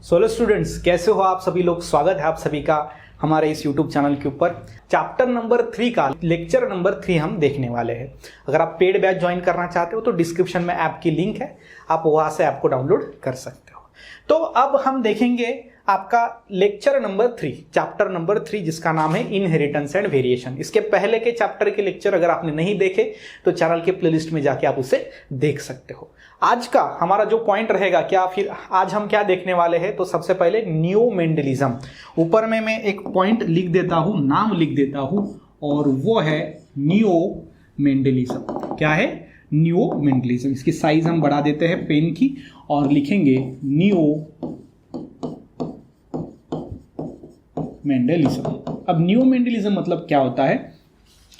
Solo students, कैसे हो आप सभी लोग। स्वागत है आप सभी का हमारे इस YouTube चैनल के ऊपर। चैप्टर नंबर 3 का लेक्चर नंबर 3 हम देखने वाले हैं। अगर आप पेड बैच ज्वाइन करना चाहते हो तो डिस्क्रिप्शन में ऐप की लिंक है, आप वहां से ऐप को डाउनलोड कर सकते हो। तो अब हम देखेंगे आपका लेक्चर नंबर 3, चैप्टर नंबर 3, जिसका नाम है इनहेरिटेंस एंड वेरिएशन। इसके पहले के चैप्टर के लेक्चर अगर आपने नहीं देखे तो चैनल के प्लेलिस्ट में जाके आप उसे देख सकते हो। आज का हमारा जो पॉइंट रहेगा, क्या फिर आज हम क्या देखने वाले हैं, तो सबसे पहले नियो मेंडलिज्म। ऊपर में मैं एक पॉइंट लिख देता हूं, नाम लिख देता हूं, और वो है नियो मेंडलिज्म। क्या है? Neo Mendelism. इसकी साइज हम बढ़ा देते हैं पेन की और लिखेंगे नियो मेंडलिज्म। अब नियो मेंडलिज्म मतलब क्या होता है?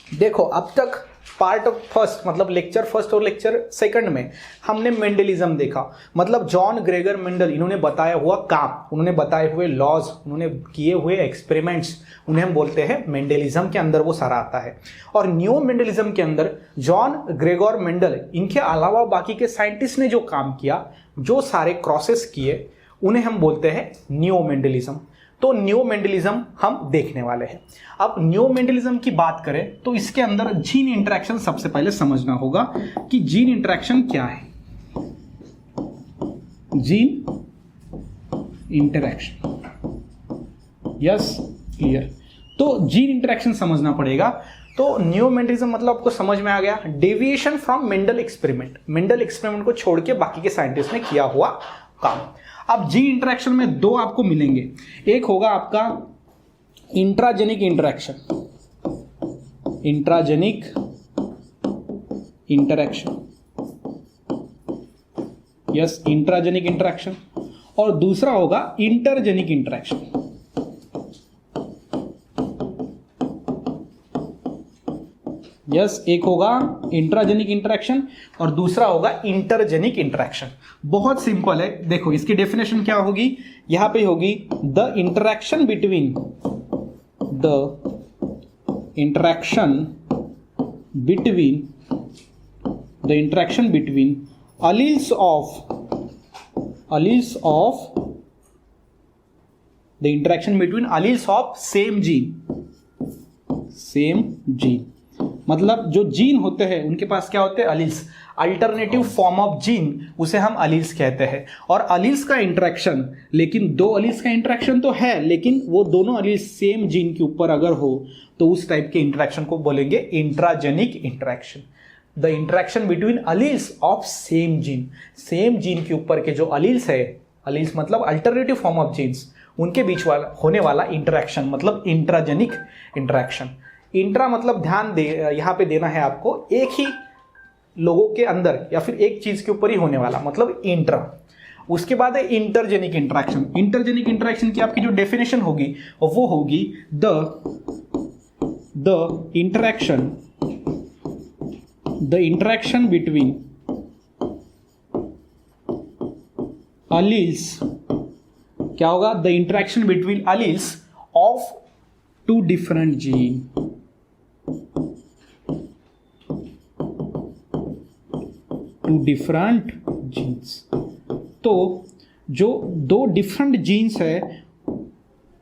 देखो, अब तक पार्ट फर्स्ट मतलब लेक्चर फर्स्ट और लेक्चर सेकंड में हमने मेंडलिज्म देखा, मतलब जॉन ग्रेगर मेंडल, इन्होंने बताया हुआ काम, उन्होंने बताए हुए लॉज, उन्होंने किए हुए एक्सपेरिमेंट्स, उन्हें हम बोलते हैं मेंडलिज्म के अंदर वो सारा आता है। और न्यू मेंडलिज्म के अंदर जॉन ग्रेगोर मेंडल, इनके अलावा बाकी के साइंटिस्ट ने जो काम किया, जो सारे क्रॉसेस किए, उन्हें हम बोलते हैं न्यू मेंडलिज्म। तो न्यू मेंडलिज्म हम देखने वाले हैं। अब न्यू मेंडलिज्म की बात करें तो इसके अंदर जीन इंटरेक्शन सबसे पहले समझना होगा कि जीन इंटरेक्शन क्या है। Gene interaction, yes, clear. तो जीन इंटरेक्शन समझना पड़ेगा। तो न्यू मेंडलिज्म मतलब आपको समझ में आ गया, deviation from Mendel experiment. Mendel experiment को छोड़ के बाकी के साइंटिस्ट ने किया हुआ काम। अब जीन इंटरेक्शन में दो आपको मिलेंगे। एक होगा आपका intragenic interaction, intragenic interaction, yes, intragenic interaction. और दूसरा होगा इंटरजेनिक इंटरेक्शन। यस, एक होगा इंट्राजेनिक इंटरेक्शन और दूसरा होगा इंटरजेनिक इंटरेक्शन। बहुत सिंपल है, देखो इसकी डेफिनेशन क्या होगी, यहां पे होगी the interaction between alleles of same gene। मतलब जो जीन होते हैं उनके पास क्या होते हैं? Alleles. Alternative form of gene, उसे हम अलील्स कहते हैं। और अलील्स का इंटरेक्शन, लेकिन दो अलील्स का इंटरेक्शन तो है, लेकिन वो दोनों अलील्स सेम जीन के ऊपर अगर हो तो उस टाइप के इंटरेक्शन को बोलेंगे intragenic interaction. The interaction between alleles of same gene, same gene के ऊपर के जो अलील्स है, अलील्स मतलब अल्टरनेटिव फॉर्म ऑफ जीन्स, उनके बीच वाला होने वाला इंटरेक्शन मतलब इंट्राजेनिक इंटरेक्शन। इंट्रा मतलब ध्यान दे, यहां पे देना है आपको, एक ही लोगों के अंदर या फिर एक चीज के ऊपर ही होने वाला, मतलब इंट्रा। उसके बाद है इंटरजेनिक इंटरेक्शन। इंटरजेनिक इंटरेक्शन की आपकी जो डेफिनेशन होगी वो होगी द इंटरेक्शन बिटवीन अलील्स, क्या होगा? The interaction between alleles of two different gene. Two different genes. तो जो दो डिफरेंट जीन्स है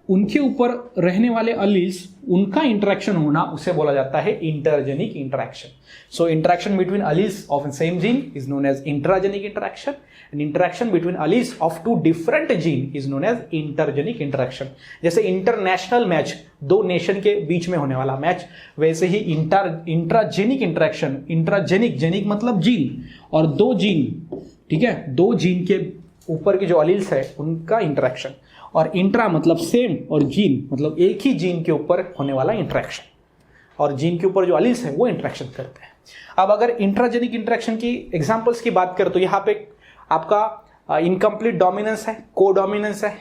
उनके ऊपर रहने वाले अलील्स, उनका इंटरेक्शन होना, उसे बोला जाता है intergenic interaction. So interaction between alleles of same gene is known as intragenic interaction, and interaction between alleles of two different gene is known as intergenic interaction. जैसे इंटरनेशनल मैच, दो nation के बीच में होने वाला मैच, वैसे ही intragenic interaction, intragenic, genic मतलब जीन, और दो जीन, ठीक है, दो जीन के ऊपर के जो अलील्स है उनका इंटरेक्शन। और इंट्रा मतलब सेम, और जीन मतलब एक ही जीन के ऊपर होने वाला इंटरेक्शन, और जीन के ऊपर जो अलील्स है वो इंटरेक्शन करते हैं। अब अगर इंट्राजेनिक इंटरेक्शन की एग्जांपल्स की बात करें तो यहाँ पे आपका इनकम्प्लीट डोमिनेंस है, कोडोमिनेंस है।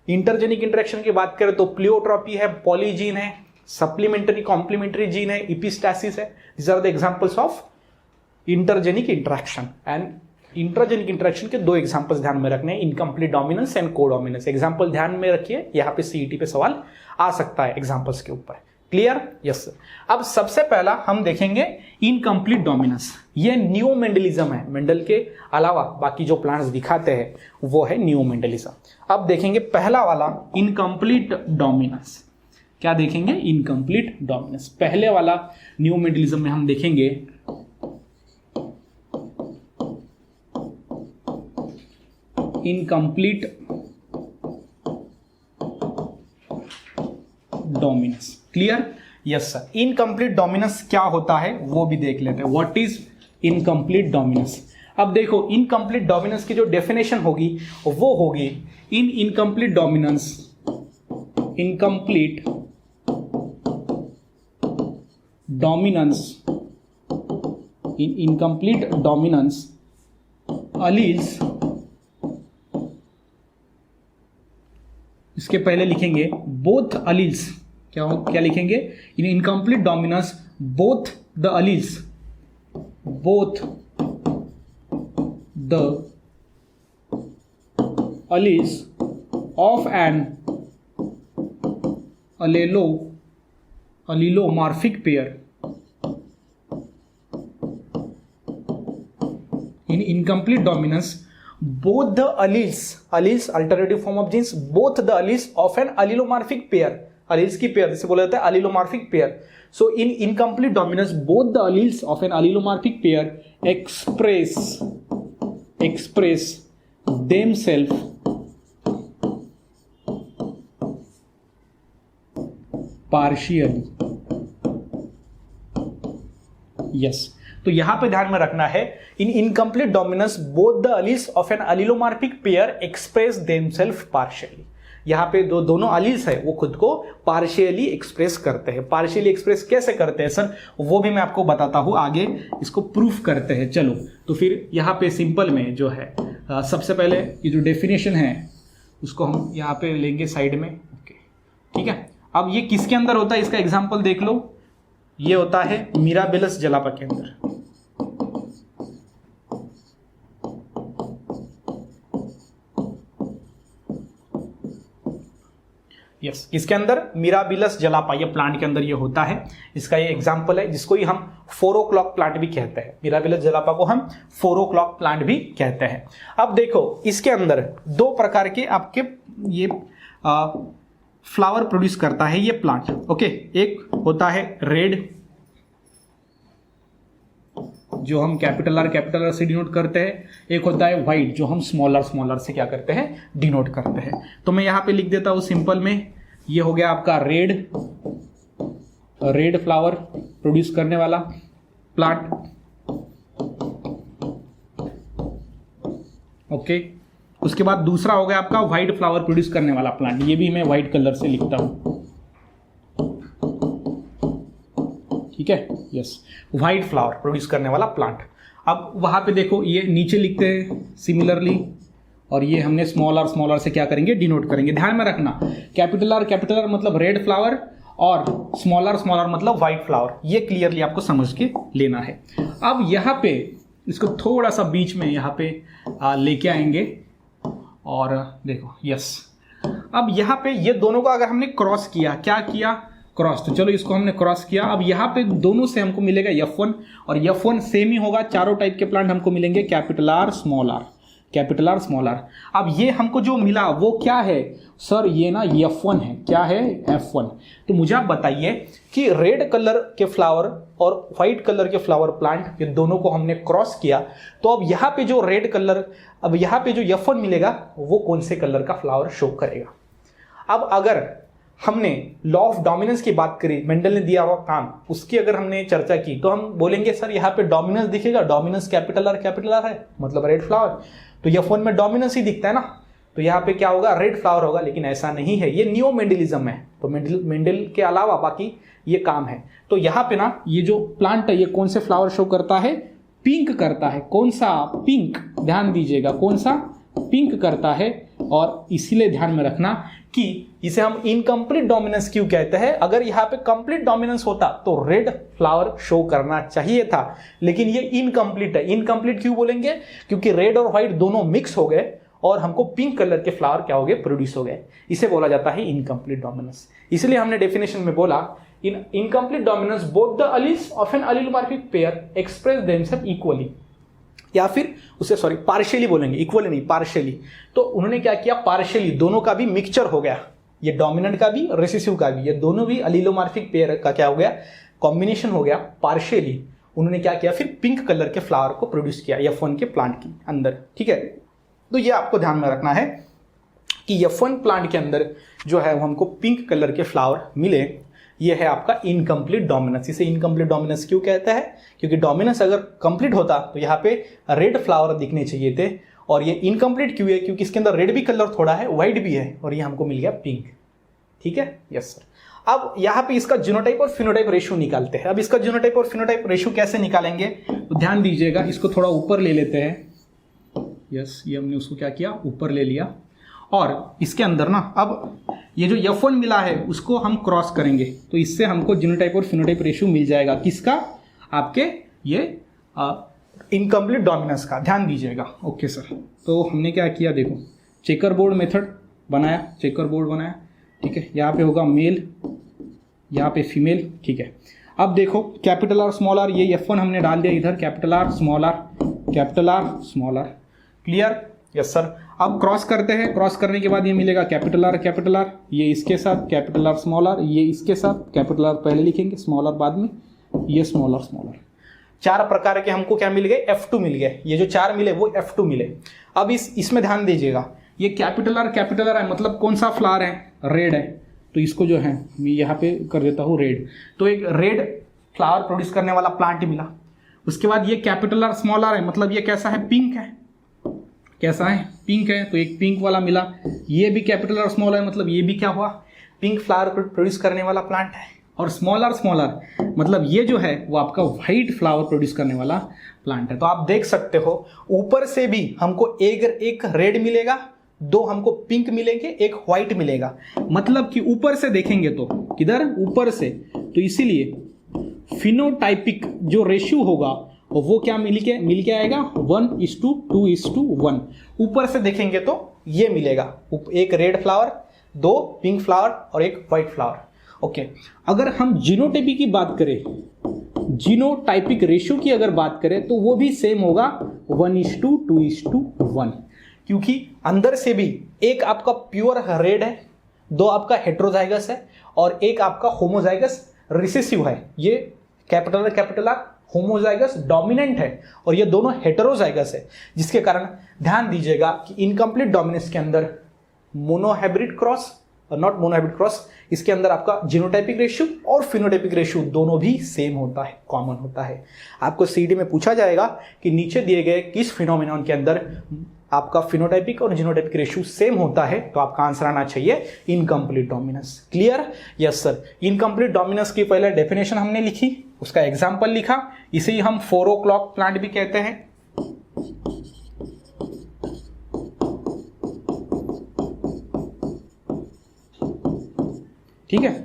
इंटरजेनिक इंटरेक्शन की बात करें तो प्लियोट्रॉपी है, पॉलीजीन है, सप्लीमेंट्री कॉम्प्लीमेंट्री जीन है, इपिस्टैसिस है। These are the examples of intergenic interaction. And intragenic interaction के दो एग्जांपल्स ध्यान में रखने हैं, incomplete dominance and codominance. Example ध्यान में रखिए, यहाँ पे सीईटी पे सवाल आ सकता है एग्जांपल्स के ऊपर। क्लियर? Yes sir. अब सबसे पहला हम देखेंगे इनकम्प्लीट डोमिनेंस। ये न्यू मेंडलिज्म है, मेंडल के अलावा बाकी जो प्लांट्स दिखाते हैं वो है न्यू मेंडलिज्म। अब देखेंगे पहला वाला इनकम्प्लीट डोमिनेंस। क्या देखेंगे? Incomplete dominance. पहले वाला न्यू मेंडलिज्म में हम देखेंगे incomplete dominance. Clear? Yes sir. Incomplete dominance क्या होता है वो भी देख लेते हैं। What is incomplete dominance? अब देखो इनकम्प्लीट डोमिनेंस की जो डेफिनेशन होगी वो होगी in incomplete dominance, incomplete dominance, in incomplete dominance alleles, इसके पहले लिखेंगे बोथ अलील्स। क्या लिखेंगे? In incomplete dominance both the alleles, both the alleles of an allelomorphic pair in incomplete dominance both the alleles alternative form of genes, both the alleles of an allelomorphic pair, alleles की pair जिसे बोला जाता है allelomorphic pair. So in incomplete dominance both the alleles of an allelomorphic pair express themselves partially. Yes. तो यहां पे ध्यान में रखना है in incomplete dominance both the alleles of an allelomorphic pair express themselves partially. यहां पे दोनों अलील्स है वो खुद को पार्शियली एक्सप्रेस करते हैं। पार्शियली एक्सप्रेस कैसे करते हैं सर वो भी मैं आपको बताता हूं, आगे इसको प्रूफ करते हैं। चलो तो फिर यहां पे सिंपल में जो है सबसे पहले ये जो डेफिनेशन है उसको हम यहां पे लेंगे साइड में। ओके ठीक है। अब ये किसके अंदर होता है इसका एग्जाम्पल देख लो। ये होता है मिराबिलस जलापा के अंदर। यस किसके अंदर? मिराबिलस जलापा, ये प्लांट के अंदर ये होता है। इसका ये एग्जाम्पल है जिसको ही हम 4 o'clock प्लांट भी कहते हैं। मिराबिलस जलापा को हम 4 o'clock प्लांट भी कहते हैं। अब देखो इसके अंदर 2 प्रकार के आपके ये फ्लावर प्रोड्यूस करता है ये प्लांट। ओके, एक होता है रेड जो हम कैपिटल आर से डिनोट करते हैं, एक होता है व्हाइट जो हम स्मॉलर से क्या करते हैं? डिनोट करते हैं। तो मैं यहां पे लिख देता हूं सिंपल में, ये हो गया आपका रेड फ्लावर प्रोड्यूस करने वाला प्लांट। ओके, उसके बाद दूसरा हो गया आपका व्हाइट फ्लावर प्रोड्यूस करने वाला प्लांट। ये भी मैं व्हाइट कलर से लिखता हूं, ठीक है। यस, व्हाइट फ्लावर प्रोड्यूस करने वाला प्लांट। अब वहां पे देखो ये नीचे लिखते हैं सिमिलरली, और ये हमने स्मॉलर से क्या करेंगे? डिनोट करेंगे। ध्यान में रखना कैपिटल आर मतलब रेड फ्लावर और स्मॉलर मतलब व्हाइट फ्लावर। ये क्लियरली आपको समझ के लेना है। अब यहाँ पे इसको थोड़ा सा बीच में यहाँ पे लेके आएंगे और देखो यस। अब यहाँ पे ये दोनों का अगर हमने क्रॉस किया, क्या किया? क्रॉस। तो चलो इसको हमने क्रॉस किया। अब यहाँ पे दोनों से हमको मिलेगा F1 और F1 सेम ही होगा। चारों टाइप के प्लांट हमको मिलेंगे कैपिटल आर स्मॉल आर। अब ये हमको जो मिला वो क्या है सर? ये ना F1 है। क्या है? F1। तो मुझे आप बताइए कि रेड कलर के फ्लावर और व्हाइट कलर के फ्लावर प्लांट, ये दोनों को हमने क्रॉस किया, तो अब यहाँ पे जो रेड कलर, अब यहाँ पे जो F1 मिलेगा वो कौन से कलर का फ्लावर शो करेगा? अब अगर हमने लॉ ऑफ डोमिनेंस की बात करी, मेंडल ने दिया हुआ काम, उसकी अगर हमने चर्चा की, तो हम बोलेंगे सर यहाँ पे डोमिनेंस दिखेगा, डोमिनेंस कैपिटल आर है मतलब रेड फ्लावर, तो F1 में डोमिनेंस ही दिखता है ना, तो यहाँ पे क्या होगा? रेड फ्लावर होगा। लेकिन ऐसा नहीं है, ये न्यू मेंडलिज्म है। तो मेंडल के अलावा बाकी ये काम है। तो यहाँ पे ना ये जो प्लांट है ये कौन से फ्लावर शो करता है? पिंक करता है। कौन सा? पिंक। ध्यान दीजिएगा, कौन सा? पिंक करता है। और इसीलिए ध्यान में रखना कि इसे हम इनकम्प्लीट डोमिनेंस क्यों कहते हैं। अगर यहाँ पे कंप्लीट डोमिनेंस होता तो रेड फ्लावर शो करना चाहिए था, लेकिन ये इनकम्प्लीट है। इनकम्प्लीट क्यों बोलेंगे? क्योंकि रेड और व्हाइट दोनों मिक्स हो गए और हमको पिंक कलर के फ्लावर क्या हो गए? प्रोड्यूस हो गए। इसे बोला जाता है इनकम्प्लीट डोमिनेंस। इसलिए हमने डेफिनेशन में बोला In incomplete dominance, both the alleles of an allelomorphic pair express themselves equally. या फिर उसे पार्शियली बोलेंगे, इक्वली नहीं, पार्शियली. तो उन्होंने क्या किया, पार्शियली दोनों का भी मिक्सचर हो गया, ये डोमिनेंट का भी रिसेसिव का भी, ये दोनों भी allelomorphic पेयर का क्या हो गया, कॉम्बिनेशन हो गया. पार्शियली उन्होंने क्या किया, फिर पिंक कलर के फ्लावर को प्रोड्यूस किया F1 के प्लांट के अंदर. ठीक है, तो ये आपको ध्यान में रखना है कि F1 प्लांट के अंदर जो है वो हमको पिंक कलर के फ्लावर मिले, ये है आपका इनकम्प्लीट डोमिनेंस. इसे इनकम्प्लीट डोमिनेंस क्यों कहता है, क्योंकि डोमिनेंस अगर कंप्लीट होता तो यहाँ पे रेड फ्लावर दिखने चाहिए थे, और ये इनकम्प्लीट क्यों है, क्योंकि इसके अंदर रेड भी कलर थोड़ा है, व्हाइट भी है, और ये हमको मिल गया पिंक. ठीक है, यस सर. अब यहाँ पे इसका जीनोटाइप और फिनोटाइप रेशियो निकालते हैं. अब इसका जीनोटाइप और फिनोटाइप रेशियो कैसे निकालेंगे, तो ध्यान दीजिएगा, इसको थोड़ा ऊपर ले लेते हैं. यस, ये हमने उसको क्या किया, ऊपर ले लिया, और इसके अंदर ना अब ये जो F1 मिला है उसको हम क्रॉस करेंगे, तो इससे हमको जीनोटाइप और फिनोटाइप रेशियो मिल जाएगा. किसका, आपके ये इनकम्प्लीट डोमिनेंस का. ध्यान दीजिएगा. ओके सर, तो हमने क्या किया, देखो चेकर बोर्ड मेथड बनाया, चेकर बोर्ड बनाया. ठीक है, यहाँ पे होगा मेल, यहाँ पे फीमेल. ठीक है, अब देखो कैपिटल आर स्मॉल आर, ये F1 हमने डाल दिया इधर, capital R small R, capital R small R. Clear, yes sir. अब क्रॉस करते हैं, क्रॉस करने के बाद ये मिलेगा कैपिटल आर, ये इसके साथ कैपिटल आर स्मॉल आर, ये इसके साथ कैपिटल आर पहले लिखेंगे, स्मॉल आर बाद में, ये स्मॉल आर. 4 प्रकार के हमको क्या मिल गए, F2 मिल गए. ये जो 4 मिले वो F2 मिले. अब इसमें ध्यान दीजिएगा, ये कैपिटल आर है, मतलब कौन सा फ्लावर है, रेड है, तो इसको जो है मैं यहाँ पे कर देता हूँ रेड. तो एक रेड फ्लावर प्रोड्यूस करने वाला प्लांट मिला. उसके बाद ये कैपिटल आर स्मॉल आर है, मतलब ये कैसा है, पिंक है. कैसा है, पिंक है, तो एक पिंक वाला मिला. ये भी कैपिटल आर स्मॉल है, मतलब ये भी क्या हुआ, पिंक फ्लावर प्रोड्यूस करने वाला प्लांट है. और स्मॉल आर मतलब ये जो है वो आपका व्हाइट फ्लावर प्रोड्यूस करने वाला प्लांट है. तो आप देख सकते हो ऊपर से भी हमको एक रेड मिलेगा, 2 हमको पिंक मिलेंगे, 1 व्हाइट मिलेगा. मतलब कि ऊपर से देखेंगे तो किधर, ऊपर से, तो इसीलिए फिनोटाइपिक जो रेशियो होगा वो क्या मिल के आएगा, 1:2:1. ऊपर से देखेंगे तो ये मिलेगा, 1 रेड फ्लावर, 2 पिंक फ्लावर और 1 व्हाइट फ्लावर. ओके, अगर हम जीनोटाइपिक की बात करें, जीनोटाइपिक रेशियो की अगर बात करें, तो वो भी सेम होगा 1:2:1, क्योंकि अंदर से भी एक आपका प्योर रेड है, 2 आपका हेट्रोजाइगस है, और 1 आपका होमोजाइगस रिसेसिव है. ये कैपिटल आर होमोजाइगस डोमिनेंट है, और ये दोनों हेटेरोजाइगस है, जिसके कारण ध्यान दीजिएगा कि इनकम्प्लीट डोमिनेंस के अंदर मोनोहाइब्रिड क्रॉस और नॉट मोनोहाइब्रिड क्रॉस, इसके अंदर आपका जीनोटाइपिक रेशियो और फिनोटाइपिक रेशियो दोनों भी सेम होता है, कॉमन होता है. आपको सीडी में पूछा जाएगा कि नीचे दिए गए किस फिनोमिनन के अंदर आपका फिनोटाइपिक और जीनोटाइपिक रेशियो सेम होता है, तो आपका आंसर आना चाहिए incomplete dominance. Clear, yes sir. Incomplete dominance की पहले डेफिनेशन हमने लिखी, उसका एग्जाम्पल लिखा, इसे ही हम 4 o'clock प्लांट भी कहते हैं. ठीक है,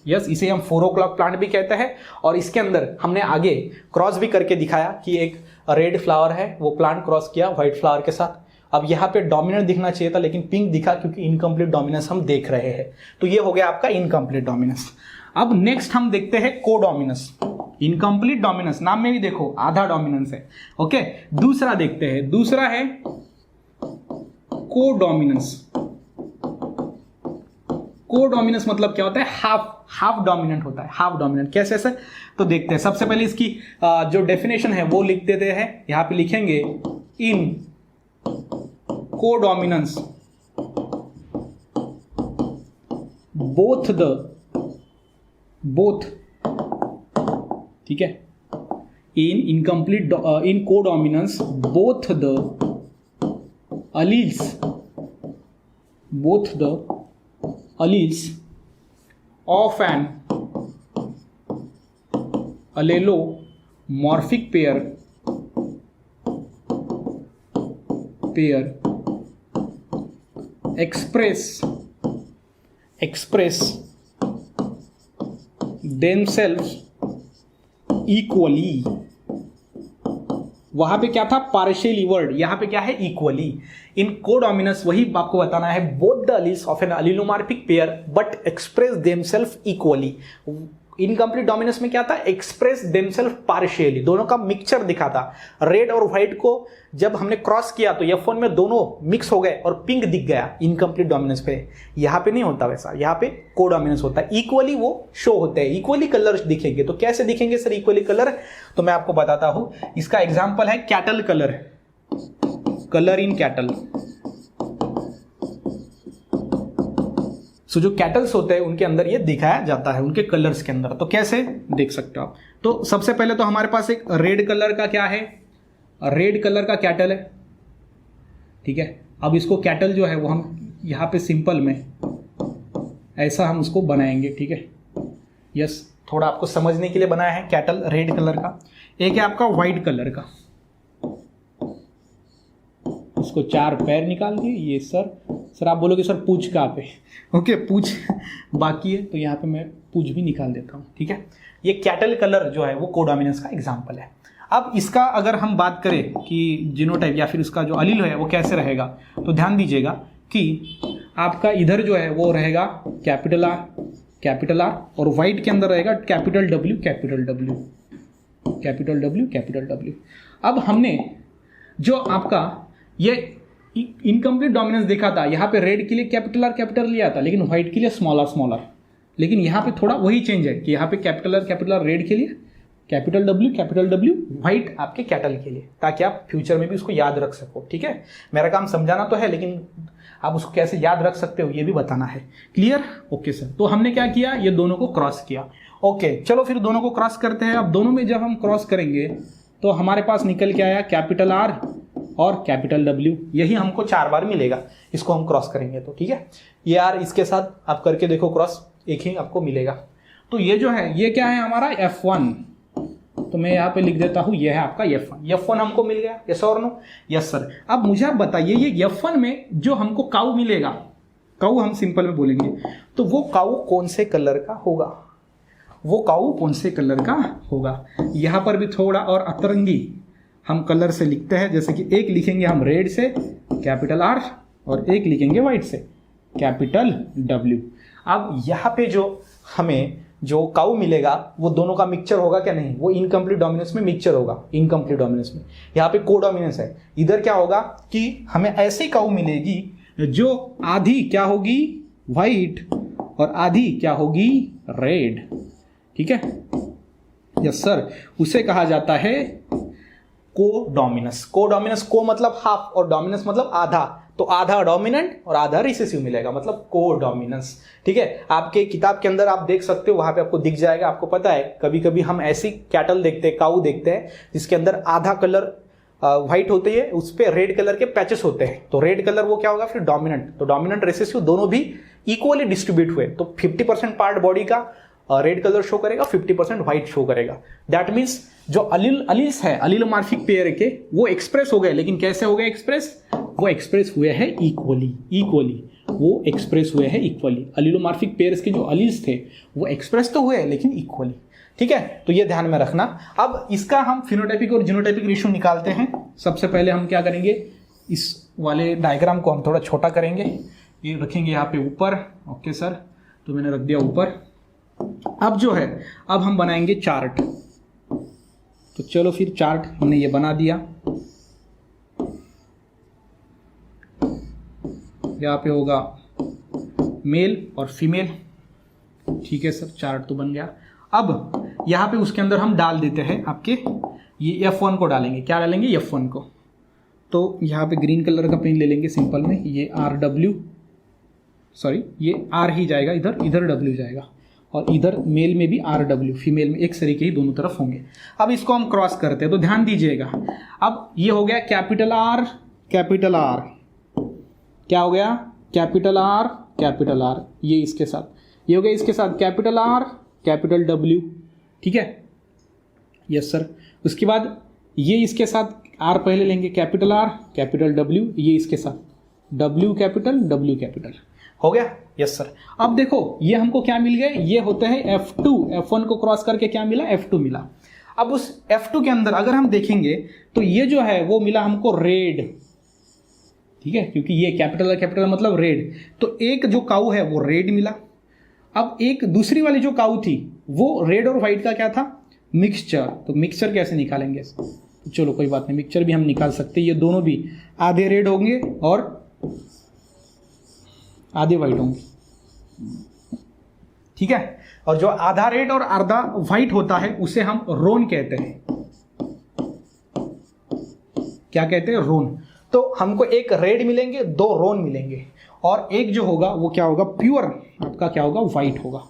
यस, इसे हम 4 o'clock प्लांट भी कहते हैं. और इसके अंदर हमने आगे क्रॉस भी करके दिखाया कि एक रेड फ्लावर है, वो प्लांट क्रॉस किया व्हाइट फ्लावर के साथ. अब यहाँ पे डोमिनेंट दिखना चाहिए था, लेकिन पिंक दिखा, क्योंकि इनकम्प्लीट डोमिनेंस हम देख रहे हैं. तो ये हो गया आपका इनकम्प्लीट डोमिनेंस. अब नेक्स्ट हम देखते हैं कोडोमिनेंस. इनकम्प्लीट डोमिनेंस, नाम में भी देखो आधा डोमिनेंस है. ओके, दूसरा देखते हैं, दूसरा है कोडोमिनेंस. कोडोमिनेंस मतलब क्या होता है, हाफ डोमिनेंट होता है, हाफ डोमिनेंट. कैसे सर, तो देखते हैं. सबसे पहले इसकी जो डेफिनेशन है वो लिख देते हैं. यहां पे लिखेंगे इन कोडोमिनेंस बोथ, ठीक है, in codominance both the alleles of an allelomorphic pair express themselves equally वहां पे क्या था, पार्शियली वर्ड, यहां पे क्या है, इक्वली। इन कोडोमिनस वही आपको बताना है, both the alleles of an allelomorphic pair but express themselves equally. Incomplete dominance में क्या था, एक्सप्रेस देमसेल्फ पार्शियली, दोनों का मिक्सचर दिखा था। रेड और व्हाइट को जब हमने क्रॉस किया तो F1 में दोनों मिक्स हो गए और पिंक दिख गया इनकम्प्लीट डोमिनेंस पे। यहां पे नहीं होता वैसा, यहां पे कोडोमिनेंस होता है, इक्वली वो शो होते हैं, इक्वली कलर दिखेंगे। तो कैसे दिखेंगे सर इक्वली कलर, तो मैं आपको बताता हूं। इसका एग्जांपल है cattle colour, colour in cattle. So जो कैटल्स होते हैं उनके अंदर ये दिखाया जाता है, उनके कलर्स के अंदर। तो कैसे देख सकते हो आप, तो सबसे पहले तो हमारे पास एक रेड कलर का क्या है, रेड कलर का कैटल है, ठीक है। अब इसको कैटल जो है वो हम यहाँ पे सिंपल में ऐसा हम उसको बनाएंगे, ठीक है। यस, थोड़ा आपको समझने के लिए बनाया है कैटल रेड कलर का। एक है आपका व्हाइट कलर का, उसको 4 पैर निकाल दिए। ये सर आप बोलोगे सर पूंछ कहाँ पे, ओके पूंछ बाकी है, तो यहाँ पे मैं पूंछ भी निकाल देता हूँ, ठीक है। ये कैटल कलर जो है वो कोडोमिनेंस का एग्जांपल है। अब इसका अगर हम बात करें कि जीनोटाइप या फिर उसका जो अलील है वो कैसे रहेगा, तो ध्यान दीजिएगा कि आपका इधर जो है वो रहेगा कैपिटल आर, और व्हाइट के अंदर रहेगा capital W capital W capital W capital W. अब हमने जो आपका ये इनकम्प्लीट डोमिनेंस देखा था, यहाँ पे रेड के लिए कैपिटल लिया था, लेकिन व्हाइट के लिए स्मॉलर। लेकिन यहाँ पे थोड़ा वही चेंज है कि यहाँ पे कैपिटल आर रेड के लिए, कैपिटल डब्ल्यू व्हाइट आपके कैटल के लिए, ताकि आप फ्यूचर में भी उसको याद रख सको, ठीक है। मेरा काम समझाना तो है, लेकिन आप उसको कैसे याद रख सकते हो ये भी बताना है। Clear, okay sir. तो हमने क्या किया, ये दोनों को क्रॉस किया। ओके चलो फिर दोनों को क्रॉस करते हैं। अब दोनों में जब हम क्रॉस करेंगे तो हमारे पास निकल के आया कैपिटल आर और कैपिटल डब्ल्यू, यही हमको 4 बार मिलेगा। इसको हम क्रॉस करेंगे तो, ठीक है। ये आर इसके साथ आप करके देखो क्रॉस, एक ही आपको मिलेगा। तो ये जो है ये क्या है हमारा F1, तो मैं यहाँ पे लिख देता हूँ ये है आपका F1 हमको मिल गया। यस और नो, यस सर। अब मुझे आप बताइए ये F1 में जो हमको काऊ मिलेगा, काऊ हम सिंपल में बोलेंगे, तो वो काऊ कौन से कलर का होगा, वो काऊ कौन से कलर का होगा। यहाँ पर भी थोड़ा और अतरंगी हम कलर से लिखते हैं, जैसे कि एक लिखेंगे हम रेड से कैपिटल आर और एक लिखेंगे व्हाइट से कैपिटल डब्ल्यू। अब यहाँ पे जो हमें जो काऊ मिलेगा वो दोनों का मिक्सचर होगा क्या, नहीं, वो इनकम्प्लीट डोमिनेंस में मिक्सचर होगा। इनकम्प्लीट डोमिनेंस में यहाँ पे कोडोमिनेंस है। इधर क्या होगा कि हमें ऐसी काऊ मिलेगी जो आधी क्या होगी व्हाइट और आधी क्या होगी रेड, ठीक है। यस सर, उसे कहा जाता है कोडोमिनेंस। कोडोमिनेंस को मतलब हाफ और डोमिनेंस मतलब आधा, तो आधा डोमिनेंट और आधा रिसेसिव मिलेगा, मतलब कोडोमिनेंस, ठीक है। आपके किताब के अंदर आप देख सकते हो, वहां पे आपको दिख जाएगा। आपको पता है कभी कभी हम ऐसी कैटल देखते हैं, काऊ देखते हैं, जिसके अंदर आधा कलर व्हाइट होती है, उस पर रेड कलर के पैचेस होते हैं, तो रेड कलर वो क्या होगा फिर डोमिनेंट। तो डोमिनेंट रिसेसिव दोनों भी इक्वली डिस्ट्रीब्यूट हुए, तो 50% पार्ट बॉडी का रेड कलर शो करेगा, 50% व्हाइट शो करेगा। दैट मीन्स जो अलील्स है अलीलोमॉर्फिक पेयर के, वो एक्सप्रेस हो गए, लेकिन कैसे हो गए एक्सप्रेस, वो एक्सप्रेस हुए हैं इक्वली वो एक्सप्रेस हुए हैं इक्वली। अलीलोमॉर्फिक पेयर्स के जो अलील्स थे वो एक्सप्रेस तो हुए लेकिन इक्वली, ठीक है। तो ये ध्यान में रखना। अब इसका हम फिनोटाइपिक और जीनोटाइपिक रेशियो निकालते हैं। सबसे पहले हम क्या करेंगे, इस वाले डायग्राम को हम थोड़ा छोटा करेंगे, ये रखेंगे यहाँ पे ऊपर, ओके सर, तो मैंने रख दिया ऊपर। अब जो है अब हम बनाएंगे चार्ट, तो चलो फिर चार्ट हमने ये बना दिया। यहाँ पे होगा मेल और फीमेल, ठीक है सर, चार्ट तो बन गया। अब यहाँ पे उसके अंदर हम डाल देते हैं आपके ये F1 को डालेंगे। क्या डालेंगे, F1 को। तो यहाँ पे ग्रीन कलर का पेन ले लेंगे सिंपल में, ये RW, सॉरी ये R ही जाएगा, इधर W जाएगा, और इधर मेल में भी RW, फीमेल में एक तरीके ही दोनों तरफ होंगे। अब इसको हम क्रॉस करते हैं, तो ध्यान दीजिएगा। अब ये हो गया कैपिटल R, क्या हो गया कैपिटल R, ये इसके साथ, ये हो गया इसके साथ कैपिटल R कैपिटल W, ठीक है। Yes sir. उसके बाद ये इसके साथ R पहले लेंगे, कैपिटल R कैपिटल W, ये इसके साथ W कैपिटल, हो गया। Yes sir. अब देखो ये हमको क्या मिल गया, ये होते हैं F2, F1 को क्रॉस करके क्या मिला, F2 मिला। अब उस F2 के अंदर अगर हम देखेंगे तो ये जो है वो मिला हमको रेड, ठीक है, क्योंकि ये कैपिटल मतलब रेड, तो एक जो काऊ है वो रेड मिला। अब एक दूसरी वाली जो काऊ थी वो रेड और व्हाइट का क्या था, मिक्सचर। तो मिक्सचर कैसे निकालेंगे, तो चलो कोई बात नहीं, मिक्सचर भी हम निकाल सकते हैं। ये दोनों भी आधे रेड होंगे और आधे व्हाइट होंगे, ठीक है। और जो आधा रेड और आधा व्हाइट होता है उसे हम रोन कहते हैं। क्या कहते हैं, रोन। तो हमको एक रेड मिलेंगे, दो रोन मिलेंगे, और एक जो होगा वो क्या होगा, प्योर आपका क्या होगा, व्हाइट होगा,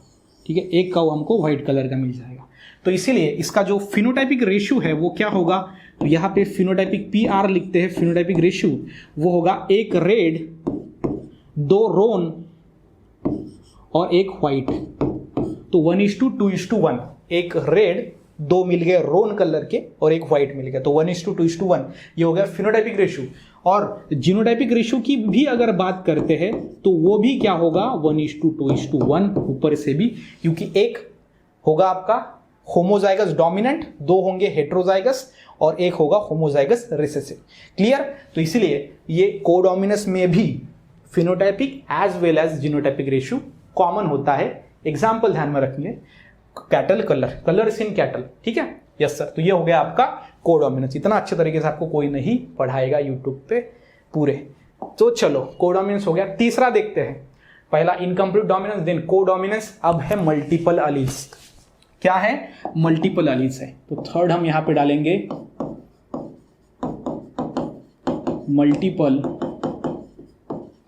ठीक है। एक काऊ हमको व्हाइट कलर का मिल जाएगा। तो इसीलिए इसका जो फिनोटाइपिक रेशियो है वो क्या होगा, तो यहाँ पे फिनोटाइपिक PR लिखते हैं, फिनोटाइपिक रेशियो वो होगा एक रेड, दो रोन और एक व्हाइट। तो 1:2:1, एक रेड, दो मिल गए रोन कलर के और एक व्हाइट मिल गया, तो 1:2:1 ये हो गया फिनोटाइपिक रेशियो। और जीनोटाइपिक रेशियो की भी अगर बात करते हैं तो वो भी क्या होगा, 1:2:1 ऊपर से भी, क्योंकि एक होगा आपका होमोजाइगस डोमिनेंट, दो होंगे हेट्रोजाइगस और एक होगा होमोजाइगस रिसेसिव। क्लियर। तो इसलिए ये कोडोमिनस में भी phenotypic as well as genotypic ratio common होता है। एग्जाम्पल ध्यान में रखेंगे, कैटल कलर्स इन कैटल, ठीक है, यस सर। तो ये हो गया आपका कोडोमिनेंस। इतना अच्छे तरीके से आपको कोई नहीं पढ़ाएगा यूट्यूब पे पूरे। तो चलो कोडोमिनेंस हो गया। तीसरा देखते हैं, पहला इनकम्प्लीट डोमिनेंस, देन कोडोमिनेंस, अब है मल्टीपल अलील्स। क्या है, मल्टीपल अलील्स है। तो थर्ड हम यहां पे डालेंगे multiple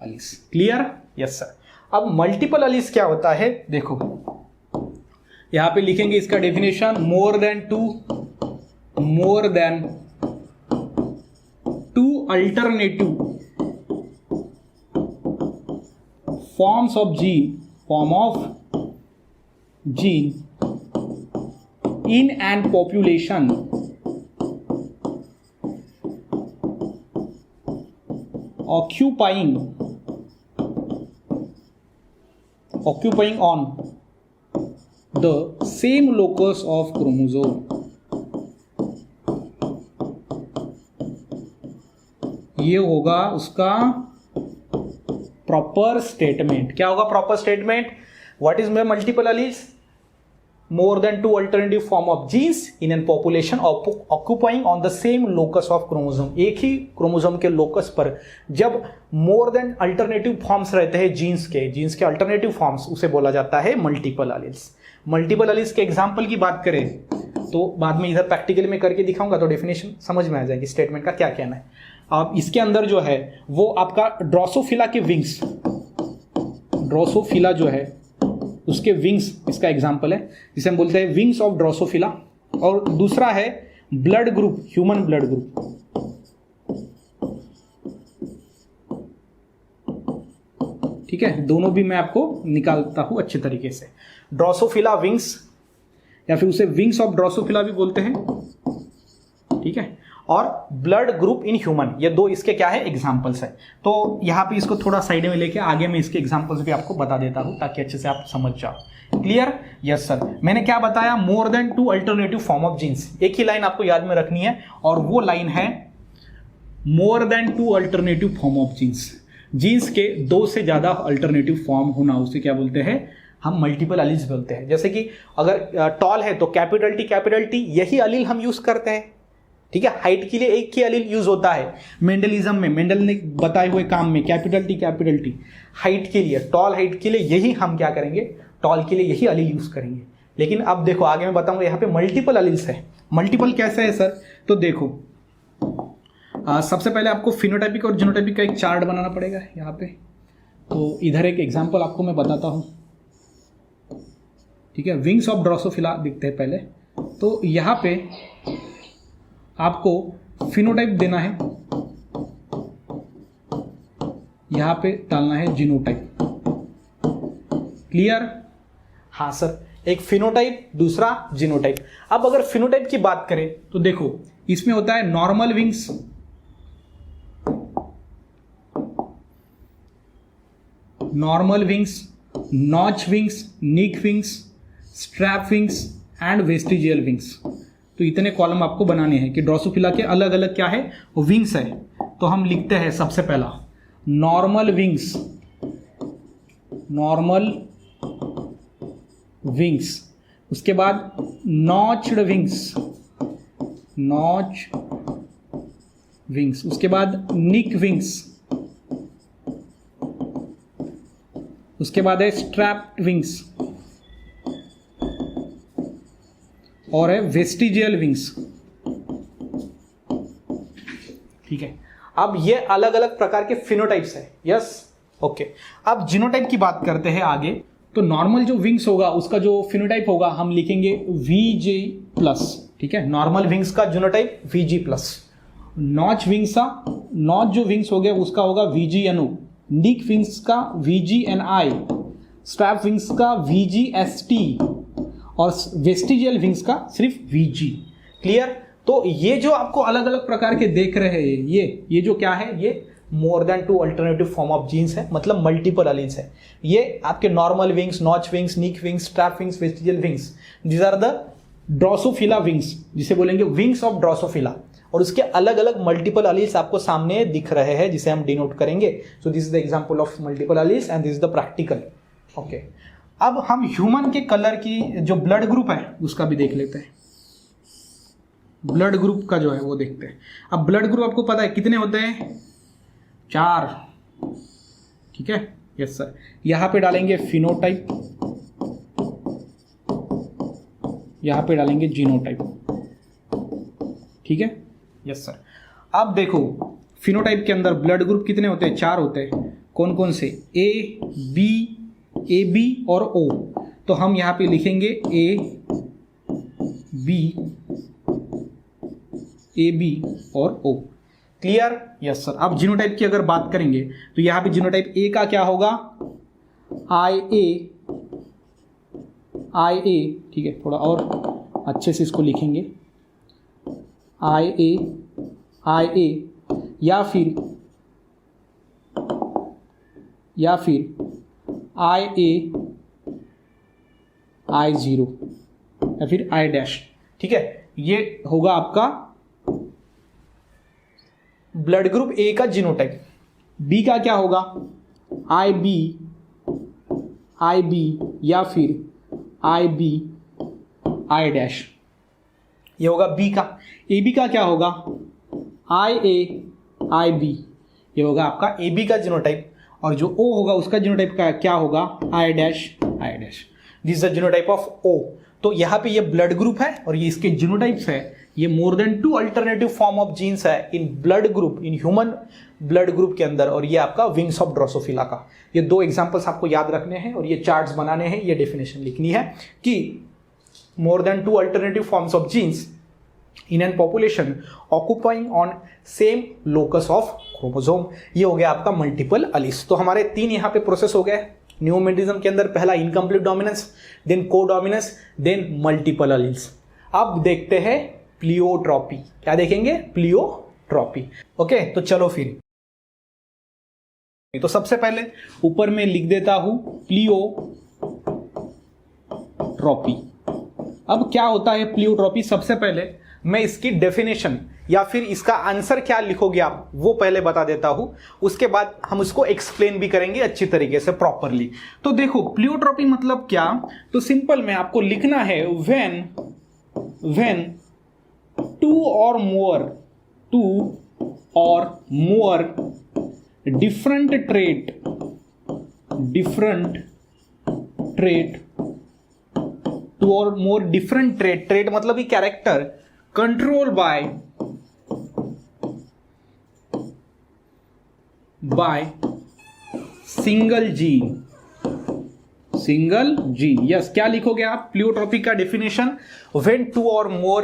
alleles. Clear, yes sir. अब मल्टीपल अलील्स क्या होता है, देखो यहां पे लिखेंगे इसका definition, more than two alternative form of gene in an population occupying on the same locus of chromosome, ये होगा उसका प्रॉपर स्टेटमेंट। क्या होगा proper statement, what is multiple alleles, more than two alternative form of genes in an population occupying on the same locus of chromosome। एक ही chromosome के locus पर जब more than alternative forms रहते हैं jeans के alternative forms, उसे बोला जाता है मल्टीपल अलील्स। मल्टीपल अलील्स के एग्जाम्पल की बात करें तो बाद में इधर प्रैक्टिकली में करके दिखाऊंगा तो डेफिनेशन समझ में आ जाएगी स्टेटमेंट का क्या कहना है। अब इसके अंदर जो है वो आपका ड्रोसोफिला के विंग्स, ड्रोसोफिला जो है उसके विंग्स इसका एग्जाम्पल है, जिसे हम बोलते हैं विंग्स ऑफ ड्रोसोफिला। और दूसरा है blood group, human blood group. ठीक है, दोनों भी मैं आपको निकालता हूं अच्छे तरीके से। ड्रोसोफिला विंग्स या फिर उसे विंग्स ऑफ ड्रोसोफिला भी बोलते हैं, ठीक है। और ब्लड ग्रुप इन ह्यूमन, ये दो इसके क्या है एग्जांपल्स है। तो यहाँ पे इसको थोड़ा साइड में लेके आगे मैं इसके एग्जांपल्स भी आपको बता देता हूँ ताकि अच्छे से आप समझ जाओ। Clear, yes sir. मैंने क्या बताया, more than two alternative form of genes. एक ही लाइन आपको याद में रखनी है और वो लाइन है more than two alternative form of genes. Genes के दो से ज्यादा अल्टरनेटिव फॉर्म होना, उसे क्या बोलते हैं हम, मल्टीपल अलील्स बोलते हैं। जैसे कि अगर टॉल है तो कैपिटल टी यही अलील हम यूज करते हैं, ठीक है। हाइट के लिए एक ही अलील यूज होता है मेंडलिज्म में, मेंडल ने बताए हुए काम में कैपिटल टी। हाइट के लिए, टॉल हाइट के लिए यही हम क्या करेंगे, टॉल के लिए यही अलील यूज करेंगे। लेकिन अब देखो आगे मैं बताऊंगा यहाँ पे मल्टीपल अलील्स है। मल्टीपल कैसे है सर, तो देखो सबसे पहले आपको फिनोटाइपिक और जीनोटाइपिक का एक चार्ट बनाना पड़ेगा यहाँ पे। तो इधर एक एग्जाम्पल आपको मैं बताता हूँ, ठीक है। विंग्स ऑफ ड्रोसोफिला दिखते हैं पहले, तो यहाँ पे आपको फिनोटाइप देना है, यहां पे डालना है जीनोटाइप। क्लियर, हाँ सर, एक फिनोटाइप दूसरा जीनोटाइप। अब अगर फिनोटाइप की बात करें तो देखो इसमें होता है normal wings, notch wings, nick wings, strap wings and vestigial wings. तो इतने कॉलम आपको बनाने हैं कि ड्रोसोफिला के अलग अलग क्या है, विंग्स है। तो हम लिखते हैं सबसे पहला नॉर्मल विंग्स, नॉर्मल विंग्स, उसके बाद नॉच्ड विंग्स, नॉच विंग्स, उसके बाद निक विंग्स, उसके बाद है स्ट्रैप्ड विंग्स और है वेस्टिजियल विंग्स। ठीक है, अब ये अलग अलग प्रकार के फिनोटाइप्स है। Yes, okay. अब जीनोटाइप की बात करते हैं आगे। तो नॉर्मल जो विंग्स होगा उसका जो फिनोटाइप होगा हम लिखेंगे VG+। ठीक है, नॉर्मल विंग्स का जीनोटाइप VG+। नॉच विंग्स का, नॉच जो विंग्स हो गया उसका होगा VGNO, निक विंग्स का VGNI, स्ट्रैप विंग्स का VGST और वेस्टिजियल विंग्स का सिर्फ VG। क्लियर? तो ये जो आपको अलग अलग प्रकार के देख रहे हैं, ये जो क्या है, ये more than 2 alternative form of genes है, मतलब मल्टीपल अलील्स है। ये आपके normal wings, notch wings, nick wings, strap wings, vestigial wings, these are the Drosophila wings, जिसे बोलेंगे विंग्स ऑफ ड्रोसोफिला। और उसके अलग अलग मल्टीपल अलील्स आपको सामने दिख रहे हैं जिसे हम डिनोट करेंगे। So this is the example of multiple alleles and this is the practical. Okay, अब हम ह्यूमन के कलर की जो ब्लड ग्रुप है उसका भी देख लेते हैं। ब्लड ग्रुप का जो है वो देखते हैं। अब ब्लड ग्रुप आपको पता है कितने होते हैं? 4। ठीक है, यस सर। यहां पे डालेंगे फिनोटाइप, यहां पे डालेंगे जीनोटाइप। ठीक है, यस सर। अब देखो फिनोटाइप के अंदर ब्लड ग्रुप कितने होते हैं? 4 होते हैं। कौन कौन से? ए बी और ओ। तो हम यहां पे लिखेंगे ए बी और ओ। क्लियर? Yes sir. अब जीनोटाइप की अगर बात करेंगे तो यहां पे जीनोटाइप ए का क्या होगा? IA। ठीक है, थोड़ा और अच्छे से इसको लिखेंगे। IA या फिर I0 या फिर I'। ठीक है, ये होगा आपका ब्लड ग्रुप ए का जीनोटाइप। बी का क्या होगा? IB या फिर IB I'। ये होगा बी का। AB का क्या होगा? IB। ये होगा आपका AB का जीनोटाइप। और जो O होगा उसका जीनोटाइप का क्या होगा? I'। This is the genotype of O। तो यहाँ पे ये ब्लड ग्रुप है और ये इसके जीनोटाइप्स है। ये more than 2 alternative form of genes है in blood group, in human blood group के अंदर। और ये आपका विंग्स ऑफ ड्रोसोफिला का। ये 2 एग्जांपल्स आपको याद रखने हैं और ये चार्ट्स बनाने हैं, ये डेफिनेशन लिखनी है कि more than 2 alternative forms of genes in an population occupying on same locus of chromosome। ये हो गया आपका मल्टीपल अलील्स। तो हमारे 3 यहाँ पे प्रोसेस हो गए न्यूमेटिज्म के अंदर। पहला इनकम्प्लीट डोमिनेंस, देन को डोमिनेंस, देन मल्टीपल अलील्स। अब देखते हैं प्लियोट्रॉपी। क्या देखेंगे? प्लियोट्रॉपी। ओके, तो चलो फिर। तो सबसे पहले ऊपर में लिख देता हूं प्लियोट्रॉपी। अब क्या होता है प्लियोट्रॉपी? सबसे पहले मैं इसकी डेफिनेशन या फिर इसका आंसर क्या लिखोगे आप वो पहले बता देता हूं, उसके बाद हम उसको एक्सप्लेन भी करेंगे अच्छी तरीके से, प्रॉपरली। तो देखो प्लियोट्रॉपी मतलब क्या? तो सिंपल में आपको लिखना है when 2 or more different trait 2 or more different trait मतलब ही character controlled by single gene। Yes, क्या लिखोगे आप? प्लियोट्रॉपी का definition, when 2 or more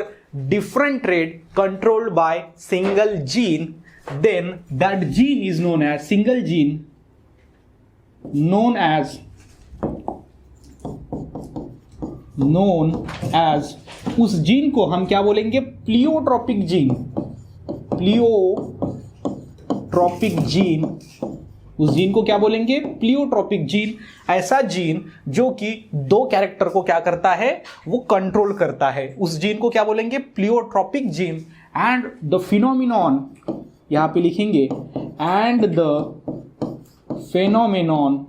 different trait controlled by single gene, then that gene is known as single gene, known as उस gene को हम क्या बोलेंगे? Pleiotropic gene. उस जीन को क्या बोलेंगे? Pleiotropic gene. ऐसा जीन जो कि दो कैरेक्टर को क्या करता है? वो कंट्रोल करता है, उस जीन को क्या बोलेंगे? Pleiotropic gene. And the phenomenon, यहां पे लिखेंगे and the phenomenon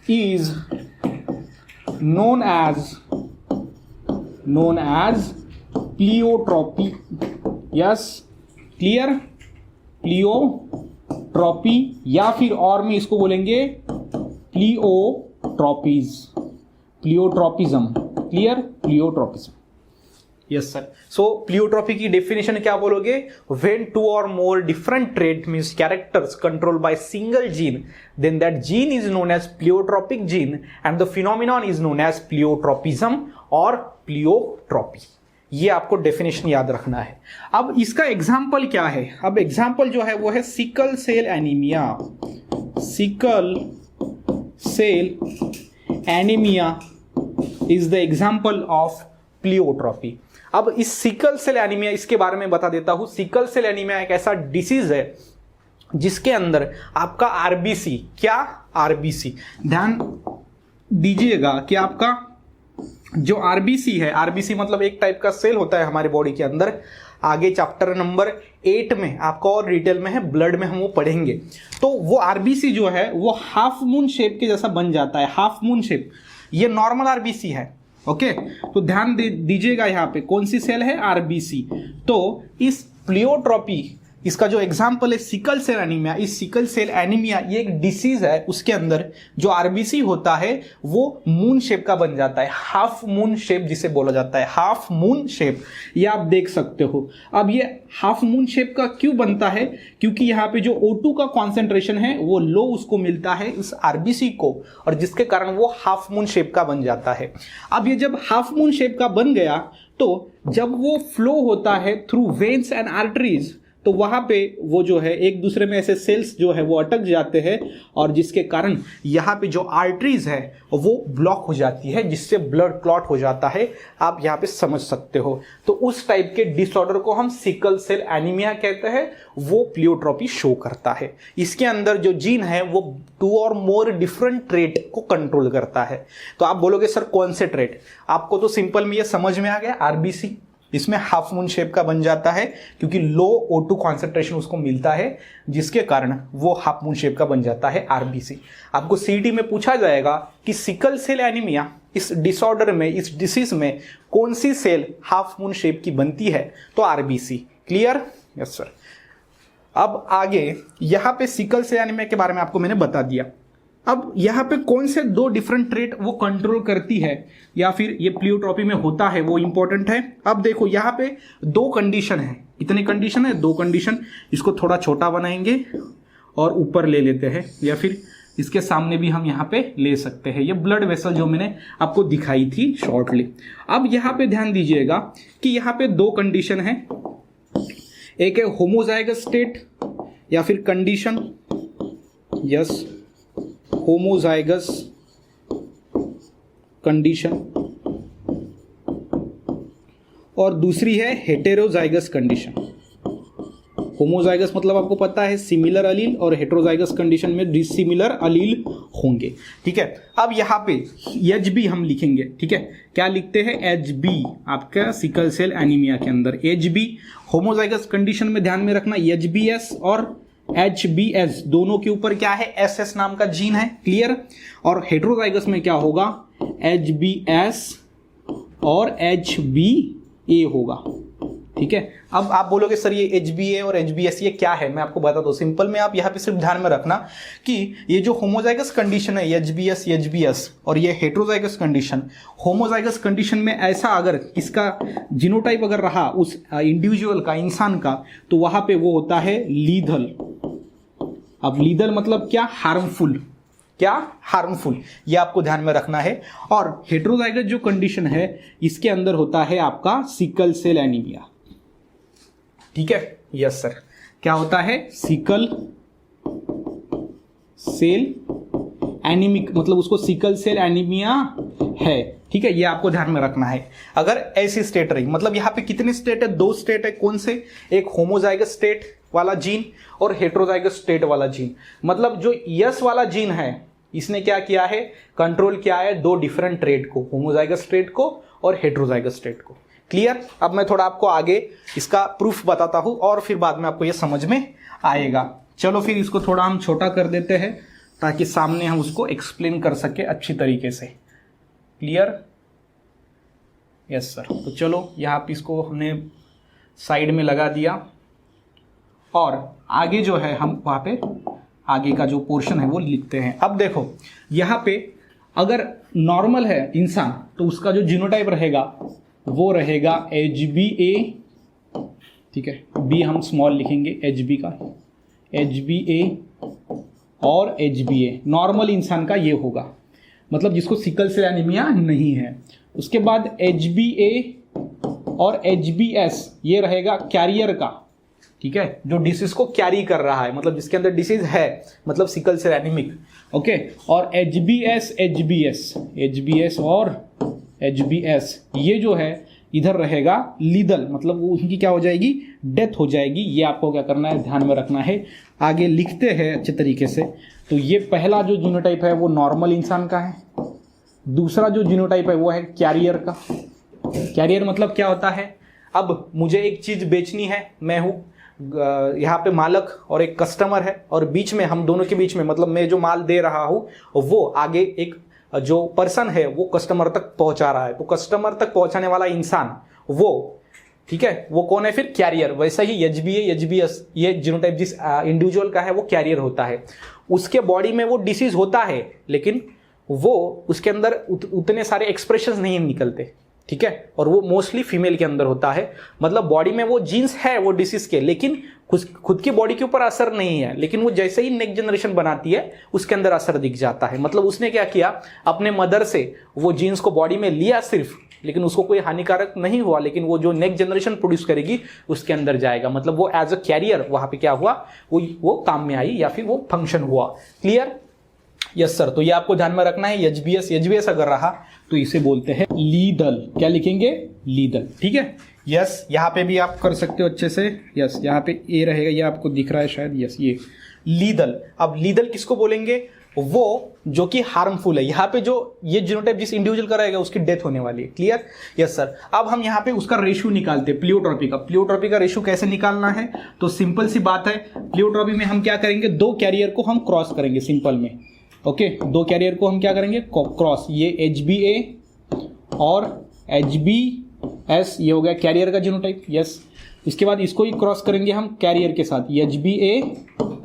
is known as pleiotropy. Yes, clear? Pleiotropy, या फिर और में इसको बोलेंगे pleiotropism. Clear? Pleiotropism. Yes sir. So pleiotropy की डेफिनेशन क्या बोलोगे? When two or more different trait means characters control by single gene, then that gene is known as pleiotropic gene and the phenomenon is known as pleiotropism or pleiotropy. ये आपको definition याद रखना है। अब इसका example क्या है? अब एग्जाम्पल जो है वो है sickle cell anaemia. Sickle cell anaemia is the example of pleiotropy. अब इस सिकल सेल एनीमिया, इसके बारे में बता देता हूं। सिकल सेल एनीमिया एक ऐसा डिसीज है जिसके अंदर आपका आरबीसी, क्या? आरबीसी, ध्यान दीजिएगा कि आपका जो आरबीसी है, आरबीसी मतलब एक टाइप का सेल होता है हमारे बॉडी के अंदर। आगे चैप्टर नंबर 8 में आपको और डिटेल में है, ब्लड में हम वो पढ़ेंगे। तो वो आरबीसी जो है वो हाफ मून शेप के जैसा बन जाता है, हाफ मून शेप। ये नॉर्मल आरबीसी है। ओके, तो ध्यान दीजिएगा यहां पे कौन सी सेल है? आरबीसी। तो इस प्लियोट्रोपी, इसका जो एग्जाम्पल है सिकल सेल एनीमिया। इस सिकल सेल एनीमिया ये एक डिसीज है, उसके अंदर जो आरबीसी होता है वो मून शेप का बन जाता है, हाफ मून शेप जिसे बोला जाता है, हाफ मून शेप। ये आप देख सकते हो। अब ये हाफ मून शेप का क्यों बनता है? क्योंकि यहाँ पे जो O2 का कॉन्सेंट्रेशन है वो लो उसको मिलता है इस आरबीसी को, और जिसके कारण वो हाफ मून शेप का बन जाता है। अब ये जब हाफ मून शेप का बन गया तो जब वो फ्लो होता है थ्रू वेन्स एंड आर्टरीज, तो वहां पे वो जो है एक दूसरे में ऐसे सेल्स जो है वो अटक जाते हैं, और जिसके कारण यहाँ पे जो आर्टरीज है वो ब्लॉक हो जाती है, जिससे ब्लड क्लॉट हो जाता है। आप यहाँ पे समझ सकते हो। तो उस टाइप के डिसऑर्डर को हम सिकल सेल एनीमिया कहते हैं। वो प्लियोट्रोपी शो करता है। इसके अंदर जो जीन है वो 2 और मोर डिफरेंट ट्रेट को कंट्रोल करता है। तो आप बोलोगे सर कौन से ट्रेट? आपको तो सिंपल में ये समझ में आ गया, आरबीसी इसमें हाफ मून शेप का बन जाता है क्योंकि लो O2 कॉन्सेंट्रेशन उसको मिलता है, जिसके कारण वो हाफ मून शेप का बन जाता है आरबीसी। आपको सीटी में पूछा जाएगा कि सिकल सेल एनीमिया इस डिसऑर्डर में, इस डिसीज में कौन सी सेल हाफ मून शेप की बनती है? तो आरबीसी। क्लियर? Yes sir. अब आगे यहां पे सिकल सेल एनीमिया के बारे में आपको मैंने बता दिया। अब यहाँ पे कौन से 2 डिफरेंट ट्रेट वो कंट्रोल करती है या फिर ये प्लियोट्रोपी में होता है, वो इंपॉर्टेंट है। अब देखो यहाँ पे 2 कंडीशन है। कितने कंडीशन है? 2 कंडीशन। इसको थोड़ा छोटा बनाएंगे और ऊपर ले लेते हैं, या फिर इसके सामने भी हम यहाँ पे ले सकते हैं। ये ब्लड वेसल जो मैंने आपको दिखाई थी शॉर्टली। अब यहाँ पे ध्यान दीजिएगा कि यहाँ पे 2 कंडीशन है। एक है होमोजाइगस स्टेट या फिर कंडीशन, यस, होमोजाइगस कंडीशन, और दूसरी है हेटेरोजाइगस कंडीशन। होमोजाइगस मतलब आपको पता है सिमिलर अलील, और हेटेरोजाइगस कंडीशन में डिसिमिलर अलील होंगे। ठीक है। अब यहाँ पे HB हम लिखेंगे। ठीक है, क्या लिखते हैं? HB आपका सिकल सेल एनीमिया के अंदर HB। होमोजाइगस कंडीशन में ध्यान में रखना HBS और HBS दोनों के ऊपर क्या है? SS नाम का जीन है। क्लियर? और हेटेरोजाइगस में क्या होगा? HBS और HBA होगा। ठीक है। अब आप बोलोगे सर ये HBA और HBS ये क्या है? मैं आपको बता दूं। सिंपल में आप यहाँ पे सिर्फ ध्यान में रखना कि ये जो होमोजाइगस कंडीशन है HBS, HBS, और ये हेटेरोजाइगस कंडीशन, होमोजाइगस कंडीशन में ऐसा अगर इसका जीनोटाइप अगर रहा उस इंडिविजुअल का, इंसान का, तो वहां पे वो होता है लीथल। अब लीथल मतलब क्या? हार्मफुल। क्या? हार्मफुल। ये आपको ध्यान में रखना है। और हेटेरोजाइगस जो कंडीशन है इसके अंदर होता है आपका सिकल सेल एनीमिया। ठीक है। Yes sir. क्या होता है? सिकल सेल एनीमिक, मतलब उसको सिकल सेल एनीमिया है। ठीक है, ये आपको ध्यान में रखना है। अगर ऐसी स्टेट रही, मतलब यहाँ पे कितने स्टेट है? 2 स्टेट है। कौन से? एक होमोजाइगस स्टेट वाला जीन और हेट्रोजाइगस स्टेट वाला जीन। मतलब जो यस वाला जीन है इसने क्या किया है, कंट्रोल किया है दो डिफरेंट ट्रेट को, होमोजाइगस ट्रेट को और हेट्रोजाइगस ट्रेट को। क्लियर? अब मैं थोड़ा आपको आगे इसका प्रूफ बताता हूं और फिर बाद में आपको ये समझ में आएगा। चलो फिर इसको थोड़ा हम छोटा कर देते हैं ताकि सामने हम उसको एक्सप्लेन कर सके अच्छी तरीके से। क्लियर? Yes sir. तो चलो यहाँ पे इसको हमने साइड में लगा दिया और आगे जो है हम वहाँ पे आगे का जो पोर्शन है वो लिखते हैं। अब देखो यहाँ पे अगर नॉर्मल है इंसान तो उसका जो जीनोटाइप रहेगा वो रहेगा HbA, ठीक है, बी हम स्मॉल लिखेंगे HB का, HbA और HbA नॉर्मल इंसान का ये होगा, मतलब जिसको सिकल सेल एनीमिया नहीं है। उसके बाद HbA और HbS ये रहेगा कैरियर का, ठीक है, जो डिसीज को कैरी कर रहा है, मतलब जिसके अंदर डिसीज है, मतलब सिकल सेल एनीमिक। ओके, और HbS और HbS ये जो है इधर रहेगा लीदल, मतलब वो उनकी क्या हो जाएगी, डेथ हो जाएगी। ये आपको क्या करना है, ध्यान में रखना है। आगे लिखते हैं अच्छे तरीके से। तो ये पहला जो जीनोटाइप है वो नॉर्मल इंसान का है, दूसरा जो जीनोटाइप है वो है कैरियर का। कैरियर मतलब क्या होता है, अब मुझे एक चीज बेचनी है, मैं हूं यहाँ पे मालक और एक कस्टमर है और बीच में हम दोनों के बीच में, मतलब मैं जो माल दे रहा हूं वो आगे एक जो पर्सन है वो कस्टमर तक पहुंचा रहा है। तो कस्टमर तक पहुंचाने वाला इंसान वो, ठीक है, वो कौन है फिर, कैरियर। वैसा ही HbA HbS ये जीनोटाइप जिस इंडिविजुअल का है वो कैरियर होता है। उसके बॉडी में वो डिसीज होता है लेकिन वो उसके अंदर उतने सारे एक्सप्रेशंस नहीं निकलते, ठीक है, और वो मोस्टली फीमेल के अंदर होता है। मतलब बॉडी में वो जीन्स है वो डिसीज के, लेकिन खुद की बॉडी के ऊपर असर नहीं है, लेकिन वो जैसे ही नेक्स्ट जनरेशन बनाती है उसके अंदर असर दिख जाता है। मतलब उसने क्या किया, अपने मदर से वो जीन्स को बॉडी में लिया सिर्फ, लेकिन उसको कोई हानिकारक नहीं हुआ, लेकिन वो जो नेक्स्ट जनरेशन प्रोड्यूस करेगी उसके अंदर जाएगा। मतलब वो एज अ कैरियर वहां पे क्या हुआ, वो काम में आई या फिर वो फंक्शन हुआ। क्लियर? Yes sir. तो ये आपको ध्यान में रखना है। HbS अगर रहा तो इसे बोलते हैं लीदल। क्या लिखेंगे, लीदल, ठीक है। यस, यहाँ पे भी आप कर सकते हो अच्छे से। यस, यहाँ पे ए रहेगा, ये आपको दिख रहा है शायद। यस, ये लीदल। अब लीदल किसको बोलेंगे, वो जो कि हार्मफुल है। यहाँ पे जो ये जीनोटाइप जिस इंडिविजुअल का रहेगा उसकी डेथ होने वाली है। क्लियर? Yes sir. अब हम यहाँ पे उसका रेशियो निकालते हैं, प्लियोट्रॉपी का। प्लियोट्रॉपी का रेशियो कैसे निकालना है, तो सिंपल सी बात है, प्लियोट्रॉपी में हम क्या करेंगे, दो कैरियर को हम क्रॉस करेंगे सिंपल में। ओके, दो कैरियर को हम क्या करेंगे, क्रॉस। ये HbA और HbS ये हो गया कैरियर का जीनोटाइप। यस, उसके बाद इसको ही क्रॉस करेंगे हम कैरियर के साथ, HbA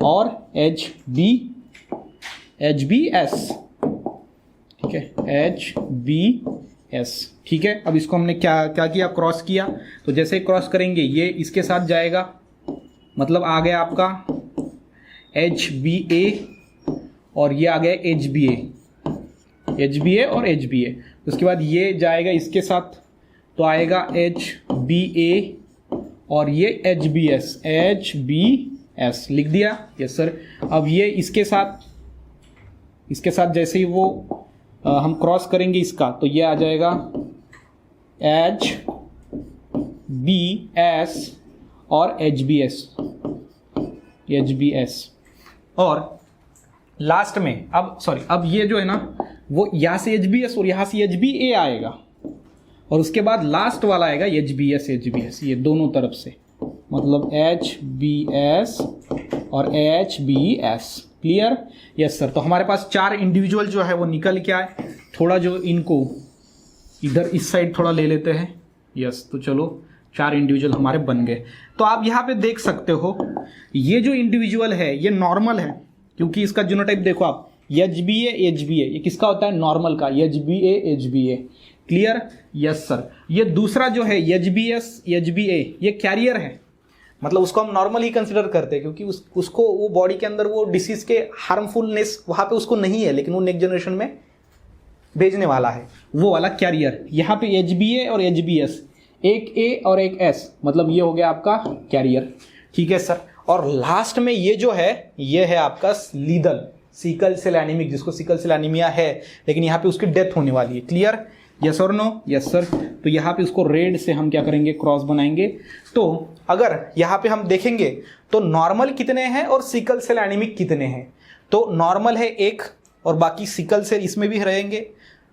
और HbS, ठीक है, HbS, ठीक है। अब इसको हमने क्या किया, क्रॉस किया। तो जैसे क्रॉस करेंगे ये इसके साथ जाएगा, मतलब आ गया आपका HbA और ये आ गया HbA और HbA। उसके बाद ये जाएगा इसके साथ तो आएगा HbA और ये HbS लिख दिया। Yes sir. अब ये इसके साथ जैसे ही वो हम क्रॉस करेंगे इसका तो ये आ जाएगा HbS और HbS और लास्ट में अब ये जो है ना वो यहाँ से HbS और यहाँ से HbA आएगा और उसके बाद लास्ट वाला आएगा HbS ये दोनों तरफ से, मतलब HbS और HbS। क्लियर? Yes sir. तो हमारे पास चार इंडिविजुअल जो है वो निकल के आए। थोड़ा जो इनको इधर इस साइड थोड़ा ले लेते हैं। यस, तो चलो चार इंडिविजुअल हमारे बन गए। तो आप यहाँ पे देख सकते हो ये जो इंडिविजुअल है ये नॉर्मल है, क्योंकि इसका जीनोटाइप देखो आप, HbA ये किसका होता है, नॉर्मल का, HbA। क्लियर? Yes sir. ये दूसरा जो है HbA ये कैरियर है, मतलब उसको हम नॉर्मल ही कंसिडर करते हैं क्योंकि उसको वो बॉडी के अंदर वो डिसीज के हार्मफुलनेस वहां पे उसको नहीं है, लेकिन वो नेक्स्ट जनरेशन में भेजने वाला है, वो वाला कैरियर। यहाँ पे HbA और HbS, एक A और एक S, मतलब ये हो गया आपका कैरियर। ठीक है सर। और लास्ट में ये जो है ये है आपका लीदल, सिकल सेल एनीमिक, जिसको सिकल सेल एनीमिया है लेकिन यहाँ पे उसकी डेथ होने वाली है। क्लियर? यस और नो? Yes sir. तो यहाँ पे उसको रेड से हम क्या करेंगे, क्रॉस बनाएंगे। तो अगर यहाँ पे हम देखेंगे तो नॉर्मल कितने हैं और सिकल सेल एनीमिक कितने हैं, तो नॉर्मल है 1 और बाकी सिकल सेल इसमें भी रहेंगे।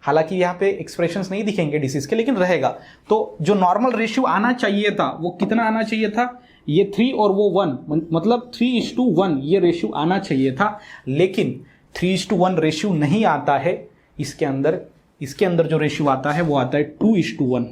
हालांकि यहाँ पे एक्सप्रेशंस नहीं दिखेंगे डिसीज के, लेकिन रहेगा। तो जो नॉर्मल रेशियो आना चाहिए था वो कितना आना चाहिए था, ये 3 और वो 1, मतलब 3:1 ये रेशियो आना चाहिए था, लेकिन 3:1 रेशियो नहीं आता है इसके अंदर जो रेशियो आता है वो आता है 2:1,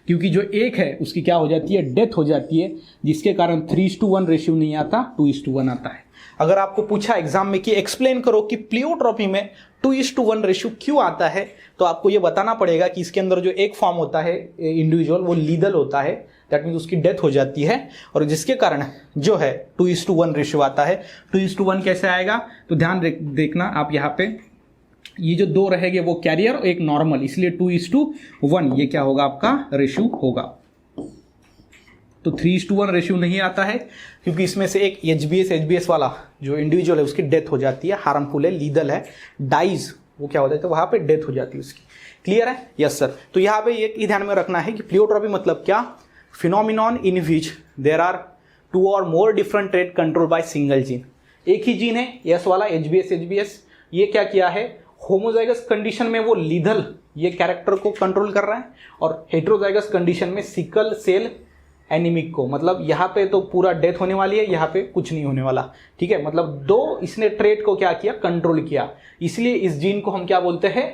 क्योंकि जो 1 है उसकी क्या हो जाती है, डेथ हो जाती है, जिसके कारण 3:1 रेशियो नहीं आता, 2:1 आता है। अगर आपको पूछा एग्जाम में कि एक्सप्लेन करो कि प्लियोट्रॉपी में 2:1 रेशियो क्यों आता है, तो आपको ये बताना पड़ेगा कि इसके अंदर जो एक फॉर्म होता है इंडिविजुअल, वो लीदल होता है, दैट मीन्स उसकी डेथ हो जाती है, और जिसके कारण जो है 2:1 रेशियो आता है। 2:1 कैसे आएगा, तो ध्यान देखना आप, यहाँ पे ये जो 2 रहेंगे वो कैरियर और एक नॉर्मल, इसलिए 2:1 ये क्या होगा, आपका रेशियो होगा। तो 3:1 रेशियो नहीं आता है क्योंकि इसमें से एक एचबीएस वाला जो इंडिविजुअल है उसकी डेथ हो जाती है, हार्मफुल है, लीदल है, डाइज, वो क्या होता है, तो वहां पे डेथ हो जाती है उसकी। क्लियर है? Yes sir. तो यहाँ पे ये ध्यान में रखना है कि प्लियोट्रॉपी मतलब क्या, phenomenon in which there are 2 और more different trait control by single gene. एक ही जीन है यस वाला एचबीएस, ये क्या किया है, होमोजाइगस कंडीशन में वो लीदल ये कैरेक्टर को कंट्रोल कर रहा है, और हेट्रोजाइगस कंडीशन में सिकल सेल एनीमिक को, मतलब यहाँ पे तो पूरा डेथ होने वाली है, यहाँ पे कुछ नहीं होने वाला। ठीक है, मतलब 2 इसने ट्रेट को क्या किया, कंट्रोल किया, इसलिए इस जीन को हम क्या बोलते हैं,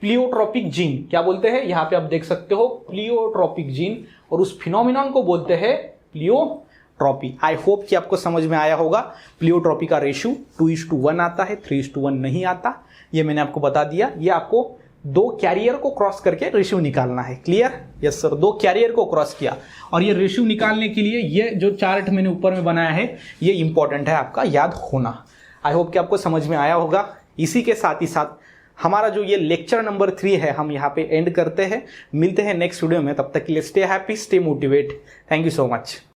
प्लियोट्रॉपिक जीन। क्या बोलते हैं, यहाँ पे आप देख सकते हो प्लियोट्रॉपिक जीन, और उस फिनोमिनन को बोलते हैं प्लियोट्रॉपी। आई होप कि आपको समझ में आया होगा। प्लियोट्रॉपी का रेशियो 2:1 आता है, 3:1 नहीं आता, ये मैंने आपको बता दिया। ये आपको 2 कैरियर को क्रॉस करके रेशियो निकालना है। क्लियर? Yes sir. 2 कैरियर को क्रॉस किया, और ये रेशियो निकालने के लिए ये जो चार्ट मैंने ऊपर में बनाया है ये इंपॉर्टेंट है, आपका याद होना। आई होप कि आपको समझ में आया होगा। इसी के साथ ही साथ हमारा जो ये लेक्चर नंबर 3 है हम यहाँ पे एंड करते हैं। मिलते हैं नेक्स्ट वीडियो में, तब तक के लिए stay happy, stay motivate. Thank you so much.